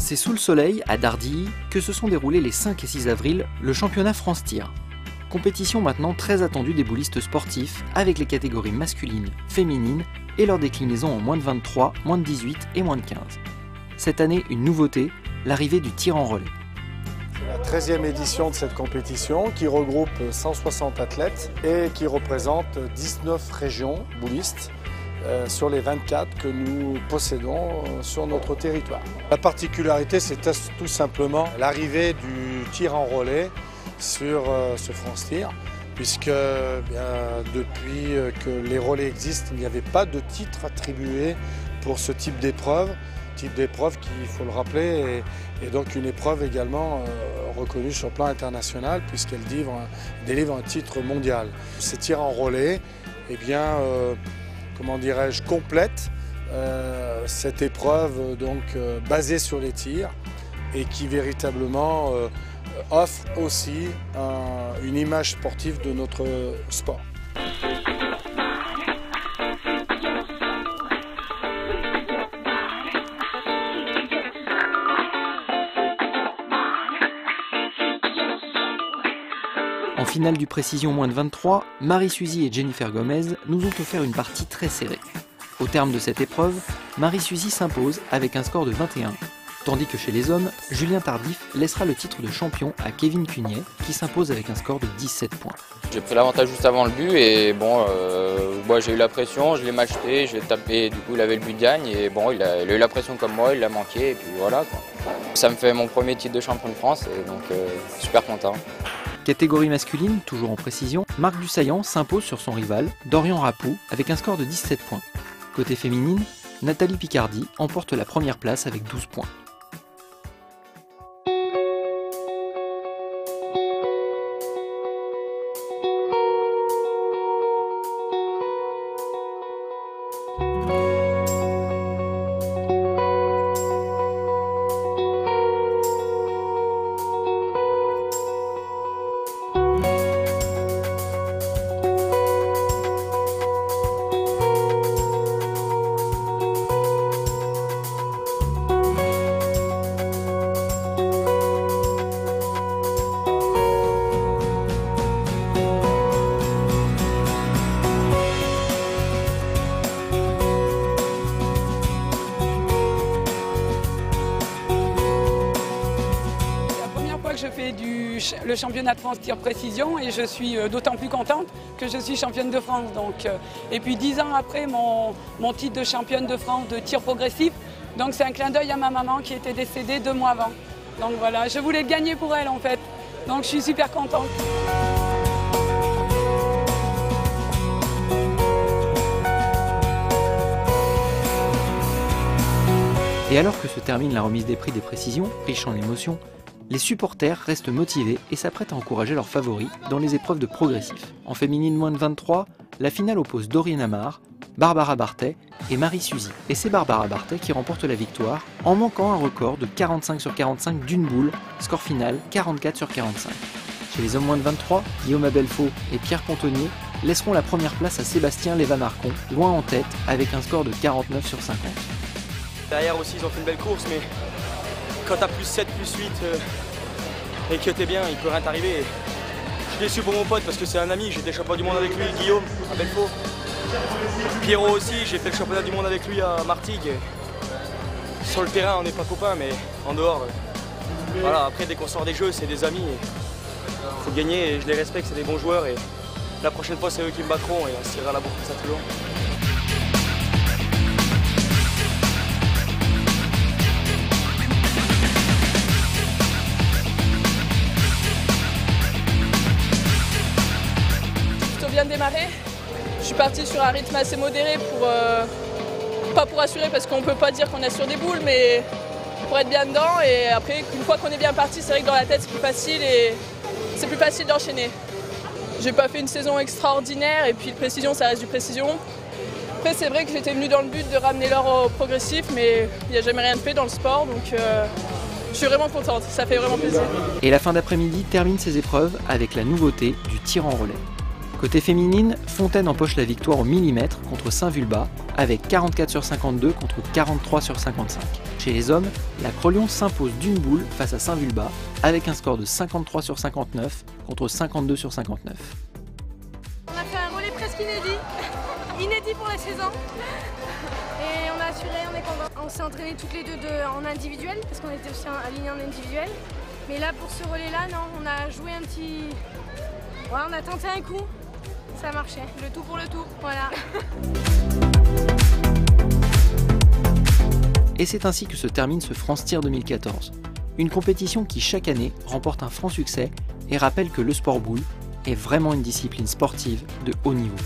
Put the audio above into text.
C'est sous le soleil, à Dardilly, que se sont déroulés les 5 et 6 avril le championnat France Tir. Compétition maintenant très attendue des boulistes sportifs, avec les catégories masculines, féminines et leurs déclinaisons en moins de 23, moins de 18 et moins de 15. Cette année, une nouveauté, l'arrivée du tir en relais. C'est la 13e édition de cette compétition qui regroupe 160 athlètes et qui représente 19 régions boulistes sur les 24 que nous possédons sur notre territoire. La particularité, c'est tout simplement l'arrivée du tir en relais sur ce France Tir, puisque depuis que les relais existent, il n'y avait pas de titre attribué pour ce type d'épreuve qui, il faut le rappeler, est donc une épreuve également reconnue sur le plan international, puisqu'elle délivre un titre mondial. Ces tirs en relais, eh bien, comment dirais-je, complète cette épreuve donc basée sur les tirs et qui véritablement offre aussi une image sportive de notre sport. En finale du précision moins de 23, Marie Suzy et Jennifer Gomez nous ont offert une partie très serrée. Au terme de cette épreuve, Marie Suzy s'impose avec un score de 21, tandis que chez les hommes, Julien Tardif laissera le titre de champion à Kevin Cugnet, qui s'impose avec un score de 17 points. J'ai pris l'avantage juste avant le but et bon, j'ai eu la pression, je l'ai matché, je l'ai tapé, du coup il avait le but de gagne et bon, il a eu la pression comme moi, il l'a manqué et puis voilà, quoi. Ça me fait mon premier titre de champion de France et donc super content. Catégorie masculine, toujours en précision, Marc Dussaillant s'impose sur son rival, Dorian Rapou, avec un score de 17 points. Côté féminine, Nathalie Picardi emporte la première place avec 12 points. Je fais le championnat de France tir précision et je suis d'autant plus contente que je suis championne de France. Donc, et puis 10 ans après mon titre de championne de France de tir progressif, donc c'est un clin d'œil à ma maman qui était décédée 2 mois avant. Donc voilà, je voulais le gagner pour elle en fait, donc je suis super contente. Et alors que se termine la remise des prix des précisions, riche en émotions, les supporters restent motivés et s'apprêtent à encourager leurs favoris dans les épreuves de progressif. En féminine moins de 23, la finale oppose Doreen Amar, Barbara Bartet et Marie Suzy. Et c'est Barbara Bartet qui remporte la victoire en manquant un record de 45 sur 45 d'une boule, score final 44 sur 45. Chez les hommes moins de 23, Guillaume Abelfaux et Pierre Pontonnier laisseront la première place à Sébastien Léva-Marcon, loin en tête avec un score de 49 sur 50. Derrière aussi ils ont fait une belle course, mais quand t'as plus 7, plus 8 et que t'es bien, il peut rien t'arriver. Je suis déçu pour mon pote parce que c'est un ami, j'ai été champion du monde avec lui, Guillaume, à Belfaux. Pierrot aussi, j'ai fait le championnat du monde avec lui à Martigues. Sur le terrain, on n'est pas copains, mais en dehors, voilà, après dès qu'on sort des jeux, c'est des amis. Il faut gagner et je les respecte, c'est des bons joueurs et la prochaine fois c'est eux qui me battront et on se tirera la bourre comme ça toujours. Bien démarré. Je suis partie sur un rythme assez modéré pas pour assurer parce qu'on ne peut pas dire qu'on est sur des boules, mais pour être bien dedans. Et après, une fois qu'on est bien parti, c'est vrai que dans la tête c'est plus facile et c'est plus facile d'enchaîner. J'ai pas fait une saison extraordinaire et puis le précision, ça reste du précision. Après, c'est vrai que j'étais venue dans le but de ramener l'or au progressif, mais il n'y a jamais rien de fait dans le sport, donc je suis vraiment contente. Ça fait vraiment plaisir. Et la fin d'après-midi termine ces épreuves avec la nouveauté du tir en relais. Côté féminine, Fontaine empoche la victoire au millimètre contre Saint-Vulbas avec 44/52 contre 43/55. Chez les hommes, la Crolion s'impose d'une boule face à Saint-Vulbas avec un score de 53/59 contre 52/59. On a fait un relais presque inédit pour la saison. Et on a assuré, on est content. On s'est entraînés toutes les deux en individuel parce qu'on était aussi alignés en individuel. Mais là pour ce relais-là, non, on a joué un petit... Ouais, on a tenté un coup, ça marchait. Le tout pour le tout, voilà. Et c'est ainsi que se termine ce France Tir 2014. Une compétition qui chaque année remporte un franc succès et rappelle que le sport boule est vraiment une discipline sportive de haut niveau.